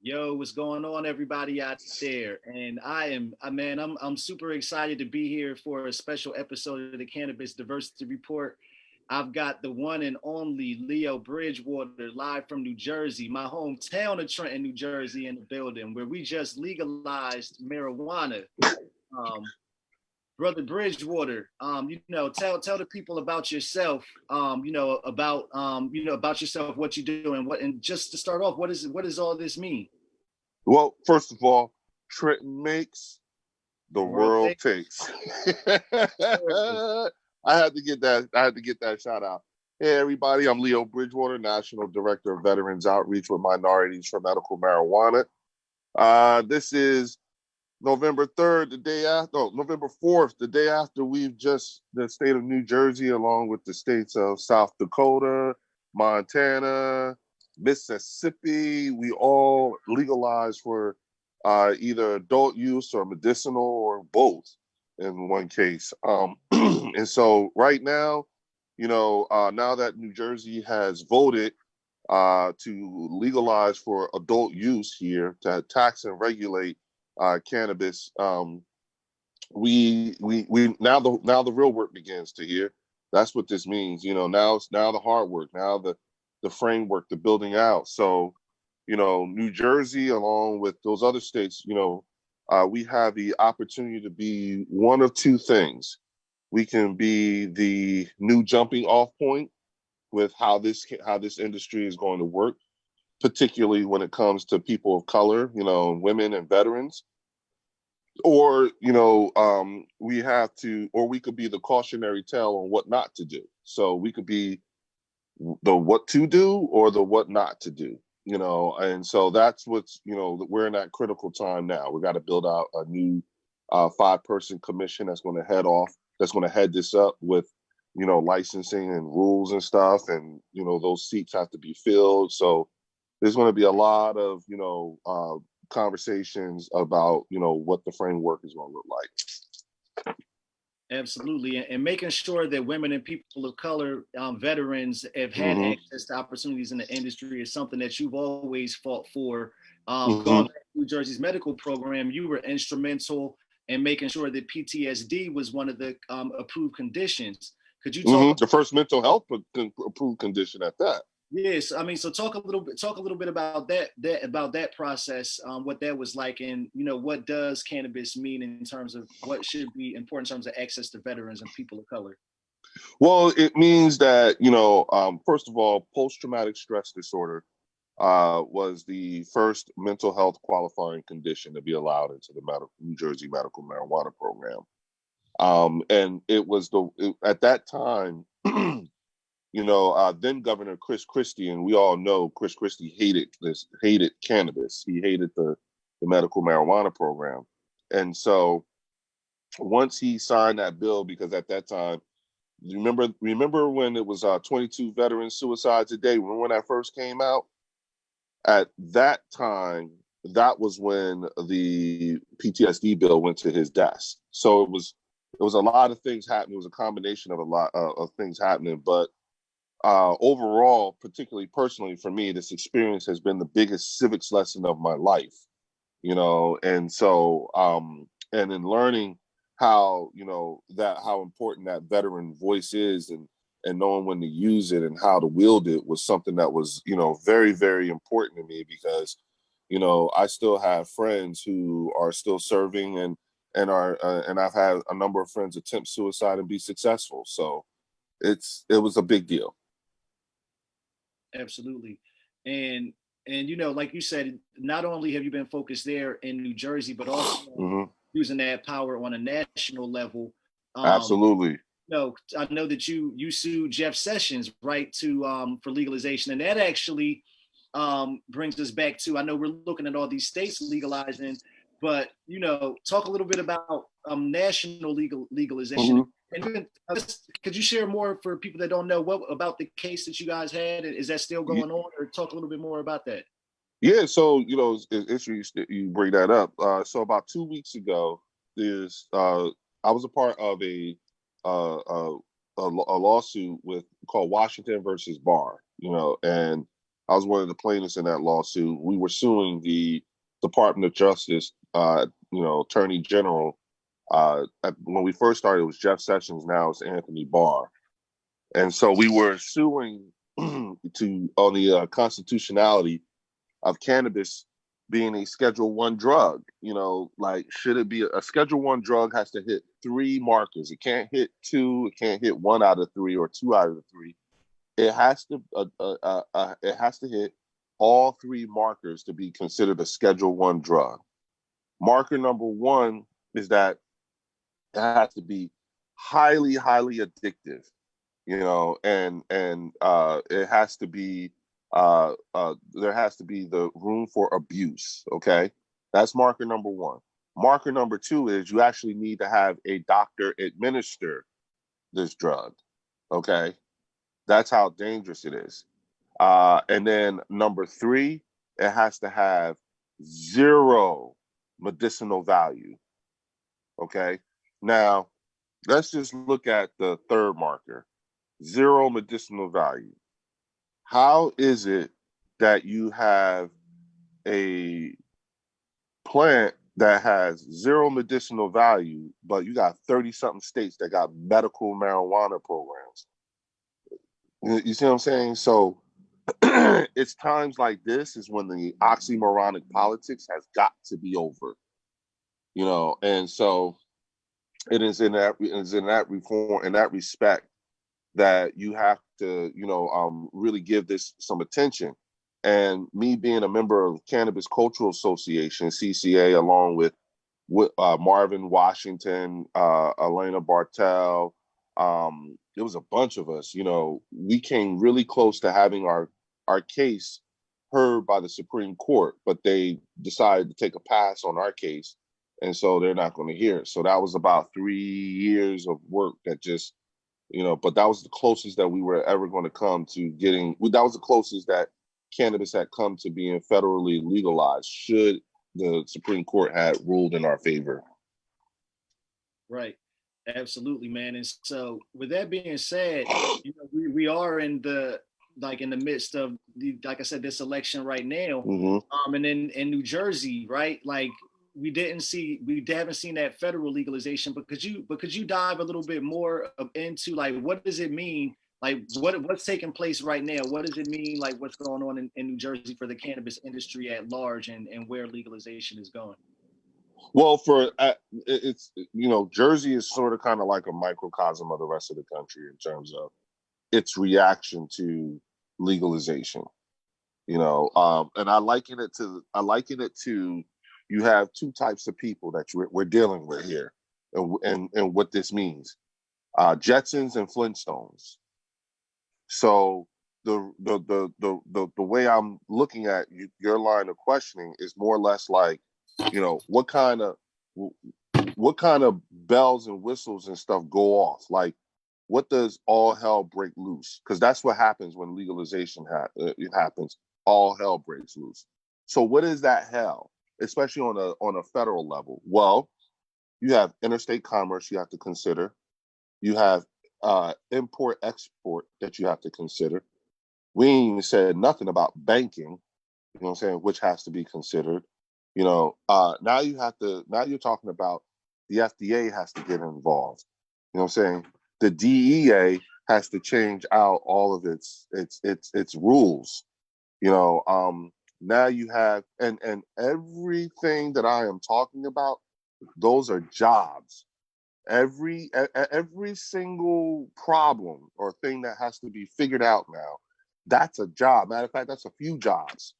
Yo, what's going on, everybody out there? And I'm super excited to be here for a special episode of the Cannabis Diversity Report. I've got the one and only Leo Bridgewater live from New Jersey, my hometown of Trenton, New Jersey, in the building where we just legalized marijuana. Um, Brother Bridgewater, tell the people about yourself. About yourself, what you do, and what. And just to start off, what does all this mean? Well, first of all, Trenton makes, the The world world takes. takes. I had to get that. I had to get that shout out. Hey, everybody! I'm Leo Bridgewater, National Director of Veterans Outreach with Minorities for Medical Marijuana. This is November 3rd, the day after, no, November 4th, the day after the state of New Jersey, along with the states of South Dakota, Montana, Mississippi, we all legalized for either adult use or medicinal or both in one case. And so right now, now that New Jersey has voted to legalize for adult use here, to tax and regulate cannabis, we now the real work begins to here. That's what this means. Now the hard work, now the framework, the building out. So, New Jersey, along with those other states, we have the opportunity to be one of two things. We can be the new jumping off point with how this industry is going to work, particularly when it comes to people of color, women and veterans. Or, we could be the cautionary tale on what not to do. So we could be the what to do or the what not to do, and so that's we're in that critical time now. We got to build out a new 5-person commission that's going to head this up with, licensing and rules and stuff. And, those seats have to be filled. So there's going to be a lot of, conversations about, what the framework is going to look like. Absolutely, and making sure that women and people of color, veterans, have had Mm-hmm. access to opportunities in the industry is something that you've always fought for. Going Mm-hmm. back to New Jersey's medical program, you were instrumental in making sure that PTSD was one of the approved conditions. Could you talk? Mm-hmm. The first mental health approved condition at that. Yes, I mean, so talk a little bit about that process, what that was like, and what does cannabis mean in terms of what should be important in terms of access to veterans and people of color. Well, it means that, first of all, post-traumatic stress disorder was the first mental health qualifying condition to be allowed into the New Jersey medical marijuana program. And it was at that time, then Governor Christie, and we all know Christie hated cannabis. He hated the medical marijuana program. And so once he signed that bill, because at that time, remember when it was 22 veteran suicides a day? Remember when that first came out? At that time, that was when the PTSD bill went to his desk. So it was a lot of things happening. It was a combination of a lot of things happening. But overall, particularly personally for me, this experience has been the biggest civics lesson of my life. And so and in learning how how important that veteran voice is, and knowing when to use it and how to wield it was something that was very, very important to me, because I still have friends who are still serving, and I've had a number of friends attempt suicide and be successful. So it was a big deal. Absolutely, and like you said, not only have you been focused there in New Jersey, but also Hmm. using that power on a national level. Um, Absolutely. I know that you sued Jeff Sessions, right, to for legalization, and that actually brings us back to, I know we're looking at all these states legalizing, but talk a little bit about national legalization. Hmm. And even, could you share more for people that don't know what about the case that you guys had? Is that still going on, or talk a little bit more about that? Yeah, so it's interesting you bring that up. So about 2 weeks ago, there's I was a part of uh, uh, a lawsuit called Washington versus Barr, and I was one of the plaintiffs in that lawsuit. We were suing the Department of Justice, Attorney General. When we first started, it was Jeff Sessions. Now it's Anthony Barr. And so we were suing on the constitutionality of cannabis being a Schedule I drug. Should it be a Schedule I drug has to hit 3 markers. It can't hit 2. It can't hit 1 out of 3 or 2 out of the 3. It has to hit all 3 markers to be considered a Schedule I drug. Marker number 1 is that it has to be highly, highly addictive, and it has to be there has to be the room for abuse. Okay, that's marker number 1. Marker number 2 is you actually need to have a doctor administer this drug. Okay, that's how dangerous it is. And then number 3, it has to have 0 medicinal value. Okay, now let's just look at the 3rd marker, 0 medicinal value. How is it that you have a plant that has 0 medicinal value, but you got 30-something states that got medical marijuana programs? You see what I'm saying? So it's times like this is when the oxymoronic politics has got to be over, and so it is in that reform, in that respect, that you have to, really give this some attention. And me being a member of Cannabis Cultural Association, CCA, along with Marvin Washington, Elena Bartel, it was a bunch of us, we came really close to having our case heard by the Supreme Court, but they decided to take a pass on our case. And so they're not going to hear it. So that was about 3 years of work that just, but that was the closest that we were ever going to come to getting, that was the closest that cannabis had come to being federally legalized, should the Supreme Court had ruled in our favor. Right. Absolutely, man. And so with that being said, we are in the midst of like I said, this election right now. Mm-hmm. And then in New Jersey, right? Like we haven't seen that federal legalization, but could you dive a little bit more into like what does it mean? Like what's taking place right now? What does it mean? Like what's going on in New Jersey for the cannabis industry at large, and where legalization is going? Well, it's Jersey is sort of kind of like a microcosm of the rest of the country in terms of its reaction to legalization. And I liken it to you have 2 types of people that we're dealing with here, and what this means: Jetsons and Flintstones. So the way I'm looking at your line of questioning is more or less like, what kind of bells and whistles and stuff go off? Like, what does all hell break loose? Because that's what happens when legalization happens. All hell breaks loose. So what is that hell, especially on a federal level? Well, you have interstate commerce you have to consider. You have import export that you have to consider. We ain't even said nothing about banking, which has to be considered. Now you're talking about the FDA has to get involved. The DEA has to change out all of its rules. Now you have and everything that I am talking about, those are jobs. Every single problem or thing that has to be figured out now, that's a job. Matter of fact, that's a few jobs.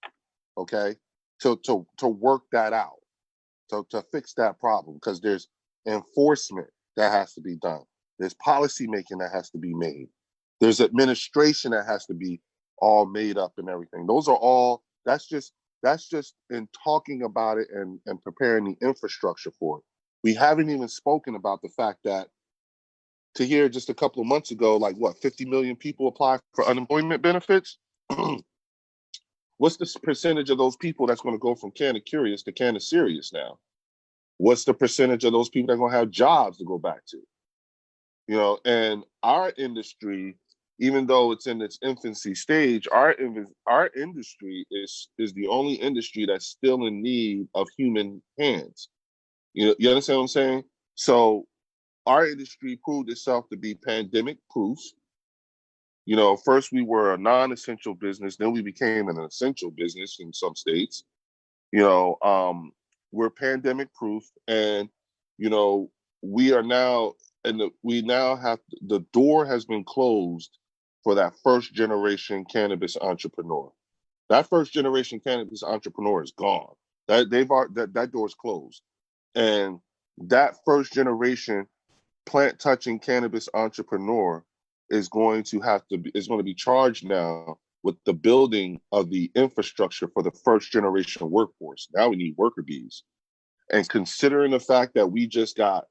Okay, to work that out, to fix that problem, because there's enforcement that has to be done. There's policy making that has to be made. There's administration that has to be all made up and everything. Those are all. That's just in talking about it and preparing the infrastructure for it. We haven't even spoken about the fact that to hear just a couple of months ago, 50 million people apply for unemployment benefits. What's the percentage of those people that's going to go from kind of curious to kind of serious now? What's the percentage of those people that are going to have jobs to go back to? And our industry even though it's in its infancy stage, our industry is the only industry that's still in need of human hands. You understand what I'm saying? So our industry proved itself to be pandemic proof. First we were a non-essential business, then we became an essential business in some states. We're pandemic proof, and we are now, we now have, the door has been closed for that first generation cannabis entrepreneur. That first generation cannabis entrepreneur is gone. That door is closed, and that first generation plant touching cannabis entrepreneur is going to be charged now with the building of the infrastructure for the first generation workforce. Now we need worker bees. And considering the fact that we just got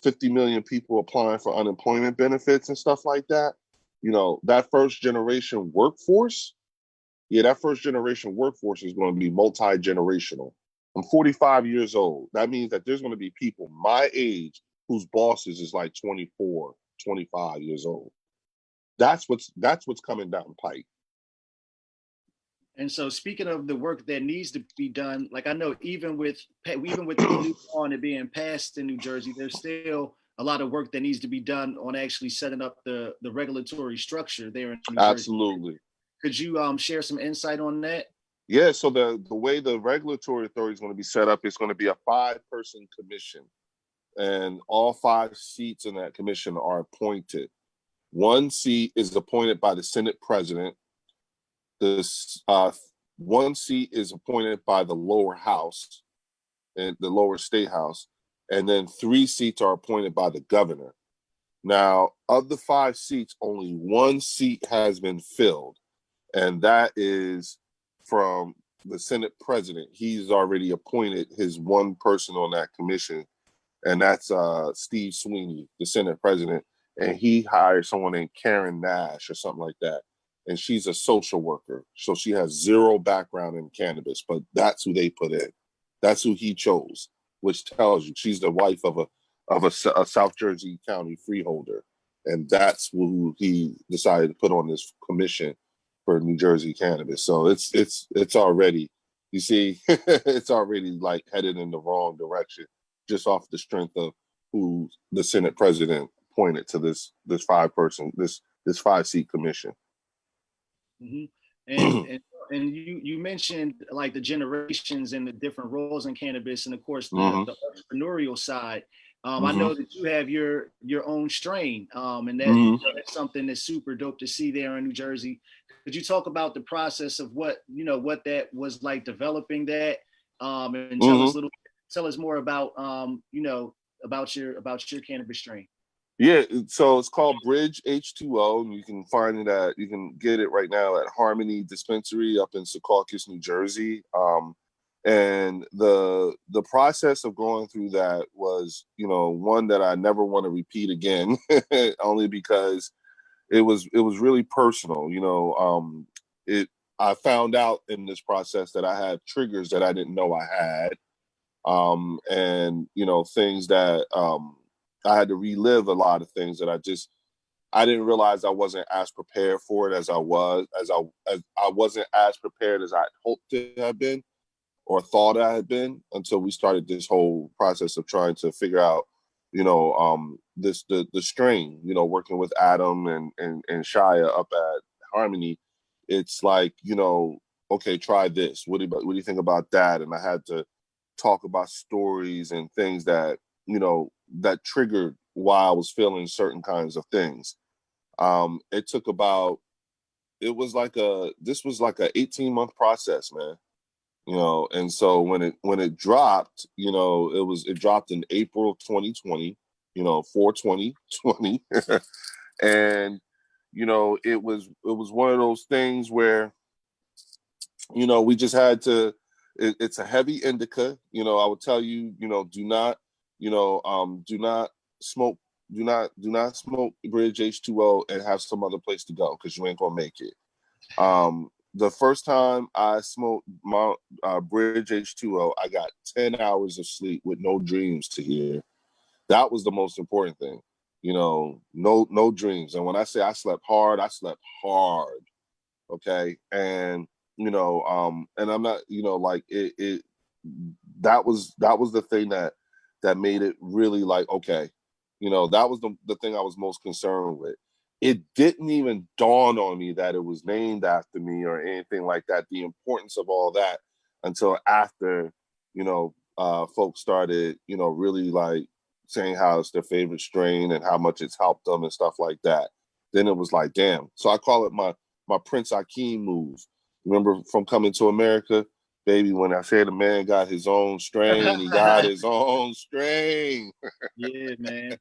50 million people applying for unemployment benefits and stuff like that, that first generation workforce, that first generation workforce is going to be multi-generational. I'm 45 years old. That means that there's going to be people my age whose bosses is like 24, 25 years old. That's what's coming down the pike. And so, speaking of the work that needs to be done, like I know even with the new law and it being passed in New Jersey, there's still a lot of work that needs to be done on actually setting up the regulatory structure there in New Jersey. Absolutely. Could you share some insight on that? Yeah. So the way the regulatory authority is going to be set up, it's going to be a 5-person commission, and all 5 seats in that commission are appointed. 1 seat is appointed by the Senate president. This 1 seat is appointed by the lower house and the lower state house, and then 3 seats are appointed by the governor. Now, of the 5 seats, only 1 seat has been filled, and that is from the Senate president. He's already appointed his 1 person on that commission, and that's Steve Sweeney, the Senate president. And he hired someone named Karen Nash or something like that. And she's a social worker. So she has 0 background in cannabis, but that's who they put in. That's who he chose, which tells you she's the wife of a South Jersey County freeholder. And that's who he decided to put on this commission for New Jersey cannabis. So it's already, you see, it's already like headed in the wrong direction, just off the strength of who the Senate president appointed to this 5-person, this 5-seat commission. Mm-hmm. And you mentioned like the generations and the different roles in cannabis, and of course the entrepreneurial side. I know that you have your own strain, and that's something that's super dope to see there in New Jersey. Could you talk about the process of what that was like developing that, and tell us more about about your cannabis strain? Yeah, so it's called Bridge H2O, and you can get it right now at Harmony Dispensary up in Secaucus, New Jersey. And the process of going through that was, one that I never want to repeat again, only because it was really personal. I found out in this process that I had triggers that I didn't know I had, and things that I had to relive a lot of things that I didn't realize I wasn't as prepared for it as I wasn't as prepared as I hoped to have been or thought I had been, until we started this whole process of trying to figure out, the strain, working with Adam and Shia up at Harmony. It's like, okay, try this. What do you think about that? And I had to talk about stories and things that, that triggered why I was feeling certain kinds of things. This was like a 18-month process, man. And so when it dropped, it dropped in April 2020, 4/20/20. And, it was one of those things where, we just had to, it's a heavy indica. I would tell you, do not smoke Bridge H2O and have some other place to go, because you ain't gonna make it. The first time I smoked my Bridge H2O, I got 10 hours of sleep with no dreams to hear. That was the most important thing. no dreams. And when I say I slept hard, okay? And, and I'm not, like that was the thing that made it really like, okay, that was the thing I was most concerned with. It didn't even dawn on me that it was named after me or anything like that, the importance of all that, until after, folks started, really like saying how it's their favorite strain and how much it's helped them and stuff like that. Then it was like, damn. So I call it my Prince Akeem move. Remember from Coming to America? Baby, when I say the man got his own strain, he got his own strain. Yeah, man.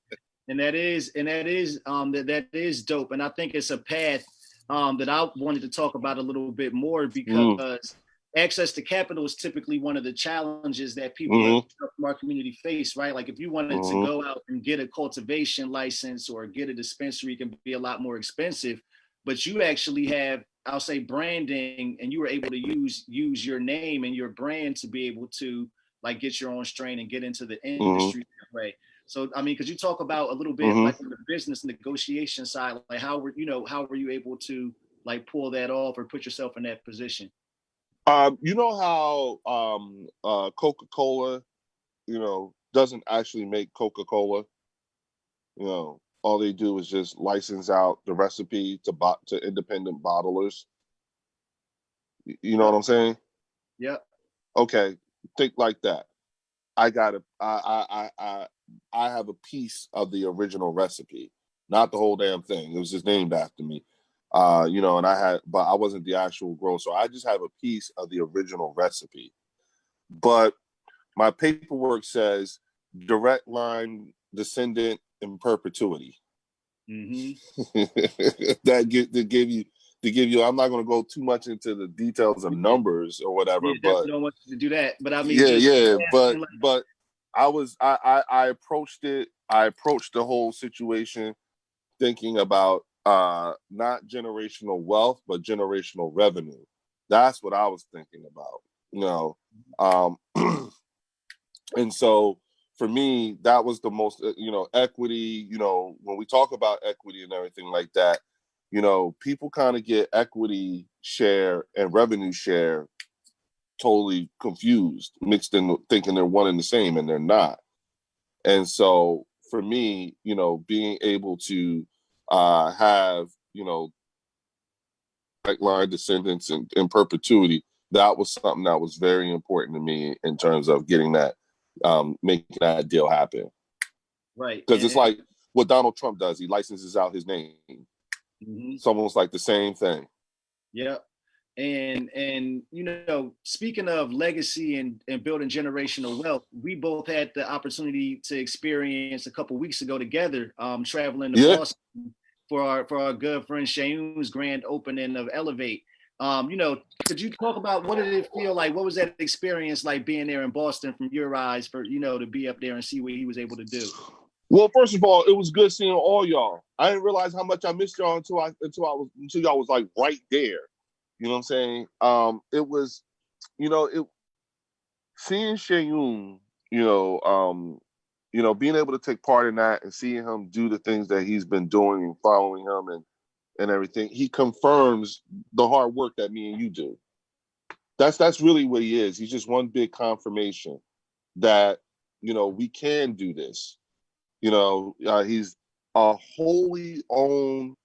And that is that is dope. And I think it's a path that I wanted to talk about a little bit more, because access to capital is typically one of the challenges that people from our community face, right? Like if you wanted to go out and get a cultivation license or get a dispensary, it can be a lot more expensive, but you actually have, I'll say, branding, and you were able to use your name and your brand to be able to like get your own strain and get into the industry that way. So, I mean, could you talk about a little bit like on the business negotiation side, like how were you able to like pull that off or put yourself in that position? You know how Coca-Cola, doesn't actually make Coca-Cola. All they do is just license out the recipe to independent bottlers. You know what I'm saying? Yeah. Okay, think like that. I have a piece of the original recipe, not the whole damn thing. It was just named after me. And but I wasn't the actual grower, so I just have a piece of the original recipe. But my paperwork says direct line descendant in perpetuity. To give you, I'm not going to go too much into the details of numbers or whatever. Yeah, but don't want you to do that. But I mean, but I approached it. I approached the whole situation thinking about not generational wealth, but generational revenue. That's what I was thinking about. And so for me, that was the most, equity, when we talk about equity and everything like that, people kind of get equity share and revenue share totally confused, mixed in, thinking they're one and the same, and they're not. And so for me, being able to have, line descendants in perpetuity, that was something that was very important to me in terms of getting that, making that deal happen. Right. Because it's like what Donald Trump does. He licenses out his name. It's almost like the same thing. Yeah. And speaking of legacy and building generational wealth, we both had the opportunity to experience a couple of weeks ago together, traveling to Boston for our good friend Shayun's grand opening of Elevate. Could you talk about what did it feel like? What was that experience like being there in Boston from your eyes for, to be up there and see what he was able to do? Well, first of all, it was good seeing all y'all. I didn't realize how much I missed y'all until y'all was like right there. You know what I'm saying? It was, seeing Shayun, being able to take part in that and seeing him do the things that he's been doing and following him and everything, he confirms the hard work that me and you do. That's really what he is. He's just one big confirmation that, we can do this. He's a wholly owned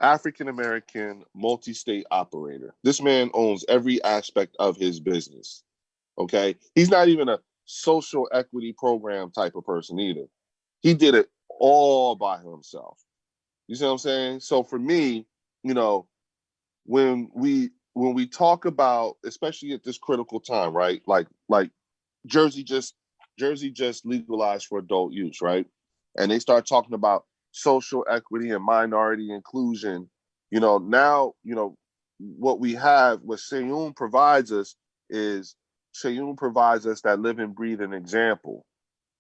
African-American multi-state operator. This man owns every aspect of his business. Okay. He's not even a social equity program type of person either. He did it all by himself. You see what I'm saying? So for me, when we talk about, especially at this critical time, right? Like Jersey just legalized for adult use, right? And they start talking about social equity and minority inclusion. Now, what we have, what Shayun provides us that living, breathing example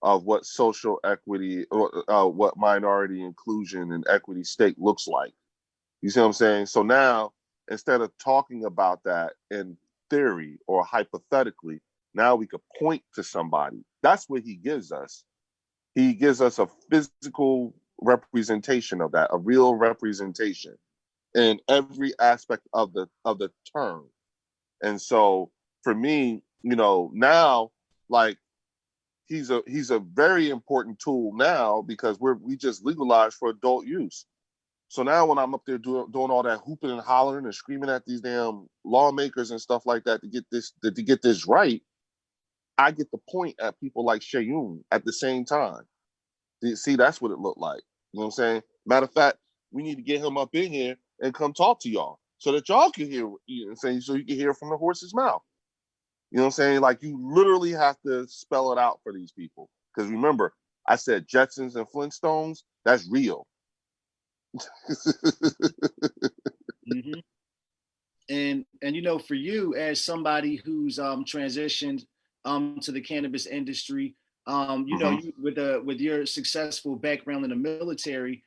of what social equity or what minority inclusion and equity state looks like. You see what I'm saying? So now, instead of talking about that in theory or hypothetically, now we could point to somebody. That's what he gives us. He gives us a physical representation of that, a real representation in every aspect of the term. And so for me, now, like, he's a very important tool now, because we just legalized for adult use. So now when I'm up there doing all that hooping and hollering and screaming at these damn lawmakers and stuff like that to get this right, I get the point at people like Shayun at the same time. See, that's what it looked like. You know what I'm saying? Matter of fact, we need to get him up in here and come talk to y'all so that y'all can hear, so you can hear from the horse's mouth. You know what I'm saying? Like, you literally have to spell it out for these people. Because remember, I said Jetsons and Flintstones, that's real. Mm-hmm. And for you, as somebody who's transitioned to the cannabis industry, you with your successful background in the military,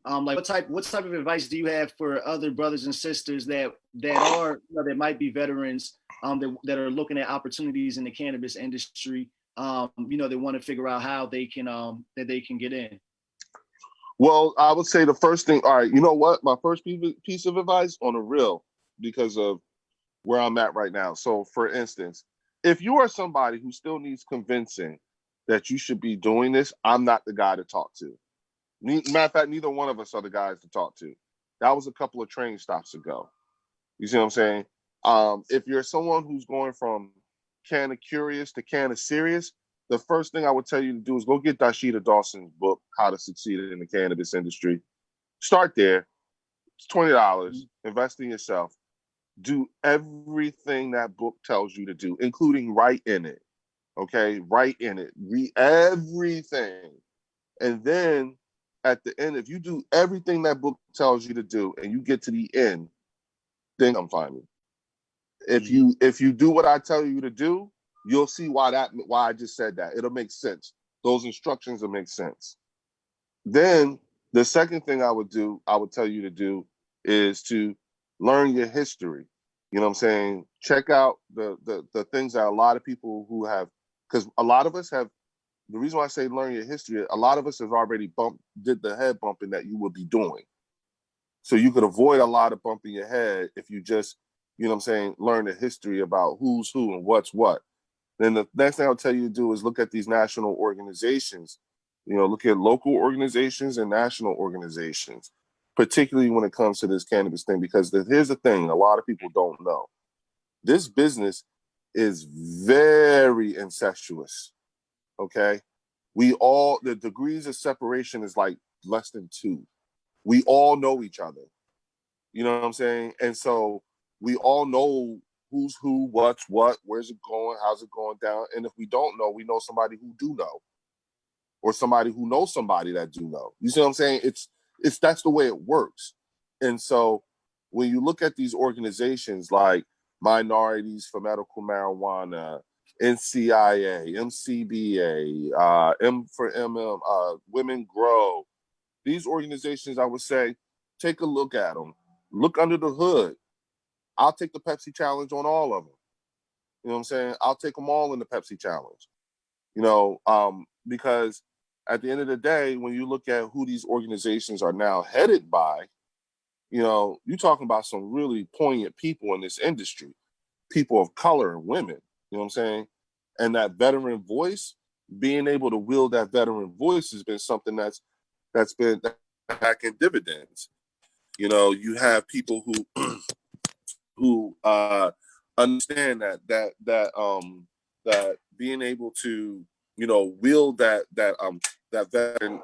like what type of advice do you have for other brothers and sisters that are that might be veterans, that are looking at opportunities in the cannabis industry, they want to figure out how they can that they can get in? Well, I would say the first thing, all right, you know what? My first piece of advice on a real, because of where I'm at right now. So, for instance, if you are somebody who still needs convincing that you should be doing this, I'm not the guy to talk to. Matter of fact, neither one of us are the guys to talk to. That was a couple of train stops ago. You see what I'm saying? If you're someone who's going from kind of curious to kind of serious, the first thing I would tell you to do is go get Dashida Dawson's book, How to Succeed in the Cannabis Industry. Start there. It's $20. Invest in yourself. Do everything that book tells you to do, including write in it. Okay? Write in it. Read everything. And then at the end, if you do everything that book tells you to do and you get to the end, then come find me. If you do what I tell you to do, you'll see why I just said that. It'll make sense. Those instructions will make sense. Then the second thing I would tell you to do is to learn your history. You know what I'm saying? Check out the things that a lot of people who have, because a lot of us have, the reason why I say learn your history, a lot of us have already did the head bumping that you would be doing. So you could avoid a lot of bumping your head if you just, you know what I'm saying, learn the history about who's who and what's what. Then the next thing I'll tell you to do is look at these national organizations. Look at local organizations and national organizations, particularly when it comes to this cannabis thing, because here's the thing, a lot of people don't know. This business is very incestuous, okay? The degrees of separation is like less than 2. We all know each other. You know what I'm saying? And so we all know who's who, what's what, where's it going, how's it going down. And if we don't know, we know somebody who do know, or somebody who knows somebody that do know. You see what I'm saying? It's that's the way it works. And so when you look at these organizations like Minorities for Medical Marijuana, NCIA, MCBA, M for MM, Women Grow, these organizations, I would say, take a look at them. Look under the hood. I'll take the Pepsi challenge on all of them. You know what I'm saying? I'll take them all in the Pepsi challenge. Because at the end of the day, when you look at who these organizations are now headed by, you're talking about some really poignant people in this industry, people of color and women, you know what I'm saying? And that veteran voice, being able to wield that veteran voice has been something that's been back in dividends. You have people who understand that being able to wield that veteran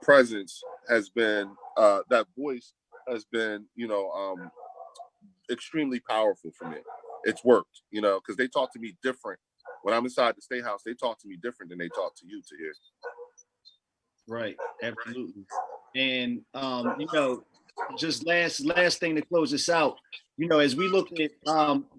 presence has been that voice has been extremely powerful for me. It's worked, because they talk to me different when I'm inside the State House. They talk to me different than they talk to you, to hear. Right, absolutely. And just last thing to close this out, as we look at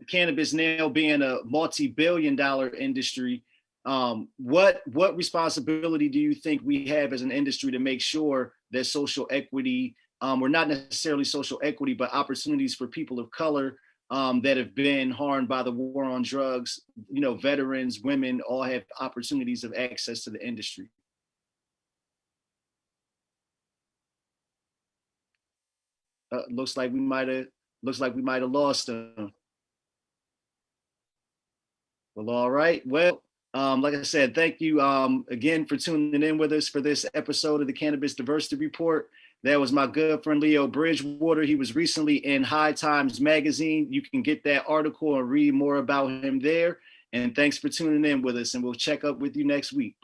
cannabis now being a multi-billion-dollar industry, what responsibility do you think we have as an industry to make sure that social equity, or not necessarily social equity, but opportunities for people of color that have been harmed by the war on drugs, veterans, women, all have opportunities of access to the industry? Looks like we might have lost him. Well, all right. Well, like I said, thank you again for tuning in with us for this episode of the Cannabis Diversity Report. That was my good friend Leo Bridgewater. He was recently in High Times magazine. You can get that article and read more about him there. And thanks for tuning in with us, and we'll check up with you next week.